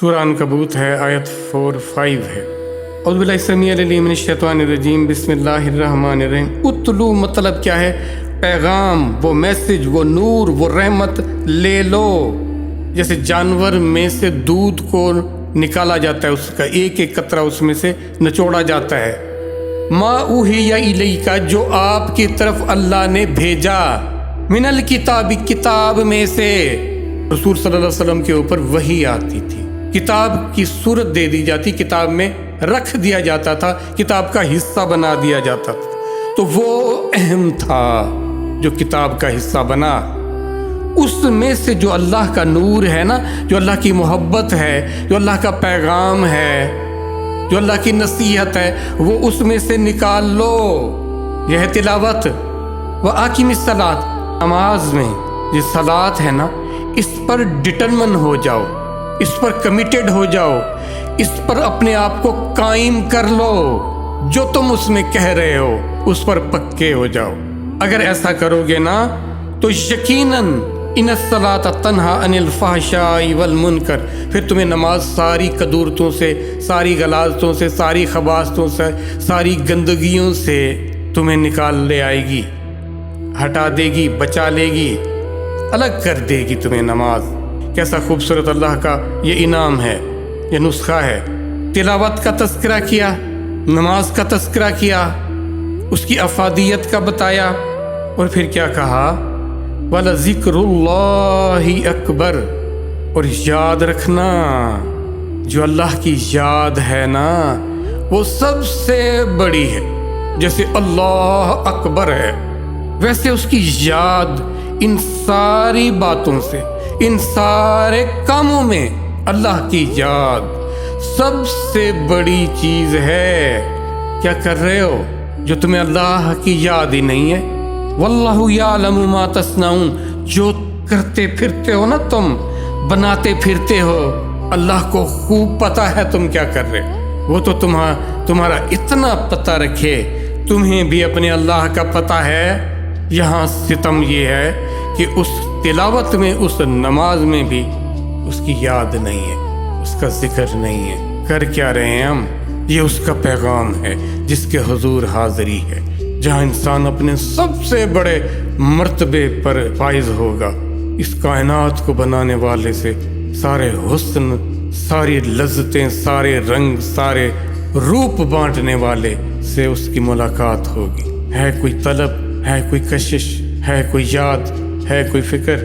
سورہ عنکبوت ہے، آیت 4-5 ہے۔ اعوذ باللہ السمیع العلیم من الشیطان الرجیم، بسم اللہ الرحمن الرحیم۔ اتلو مطلب کیا ہے؟ پیغام، وہ میسج، وہ نور، وہ رحمت لے لو۔ جیسے جانور میں سے دودھ کو نکالا جاتا ہے، اس کا ایک ایک قطرہ اس میں سے نچوڑا جاتا ہے۔ ما اوحی الیک، جو آپ کی طرف اللہ نے بھیجا، من الکتاب، کتاب میں سے۔ رسول صلی اللہ علیہ وسلم کے اوپر وحی آتی تھی، کتاب کی صورت دے دی جاتی، کتاب میں رکھ دیا جاتا تھا، کتاب کا حصہ بنا دیا جاتا تھا۔ تو وہ اہم تھا جو کتاب کا حصہ بنا۔ اس میں سے جو اللہ کا نور ہے نا، جو اللہ کی محبت ہے، جو اللہ کا پیغام ہے، جو اللہ کی نصیحت ہے، وہ اس میں سے نکال لو۔ یہ ہے تلاوت۔ وَآقِمِ الصَّلَاةَ، نماز میں یہ صلاۃ ہے نا، اس پر ڈٹرمن ہو جاؤ، اس پر کمیٹڈ ہو جاؤ، اس پر اپنے آپ کو قائم کر لو۔ جو تم اس میں کہہ رہے ہو اس پر پکے ہو جاؤ۔ اگر ایسا کرو گے نا تو یقیناً ان الصلاۃ تنہا عن الفحشاء والمنکر، پھر تمہیں نماز ساری کدورتوں سے، ساری غلاظتوں سے، ساری خباثتوں سے، ساری گندگیوں سے تمہیں نکال لے آئے گی، ہٹا دے گی، بچا لے گی، الگ کر دے گی تمہیں نماز۔ کیسا خوبصورت اللہ کا یہ انعام ہے، یہ نسخہ ہے۔ تلاوت کا تذکرہ کیا، نماز کا تذکرہ کیا، اس کی افادیت کا بتایا، اور پھر کیا کہا؟ وَلَذِكْرُ اللَّهِ أَكْبَرُ، اور یاد رکھنا جو اللہ کی یاد ہے نا وہ سب سے بڑی ہے۔ جیسے اللہ اکبر ہے، ویسے اس کی یاد ان ساری باتوں سے، ان سارے کاموں میں اللہ کی یاد سب سے بڑی چیز ہے۔ کیا کر رہے ہو جو تمہیں اللہ کی یاد ہی نہیں ہے؟ واللہ یعلم ما تصنعون، جو کرتے پھرتے ہو نا، تم بناتے پھرتے ہو، اللہ کو خوب پتہ ہے تم کیا کر رہے ہو۔ وہ تو تمہارا اتنا پتہ رکھے، تمہیں بھی اپنے اللہ کا پتہ ہے۔ یہاں ستم یہ ہے کہ اس تلاوت میں، اس نماز میں بھی اس کی یاد نہیں ہے، اس کا ذکر نہیں ہے۔ کر کیا رہے ہیں ہم؟ یہ اس کا پیغام ہے جس کے حضور حاضری ہے، جہاں انسان اپنے سب سے بڑے مرتبے پر فائز ہوگا۔ اس کائنات کو بنانے والے سے، سارے حسن، ساری لذتیں، سارے رنگ، سارے روپ بانٹنے والے سے اس کی ملاقات ہوگی۔ ہے کوئی طلب، ہے کوئی کشش، ہے کوئی یاد، ہے کوئی فکر؟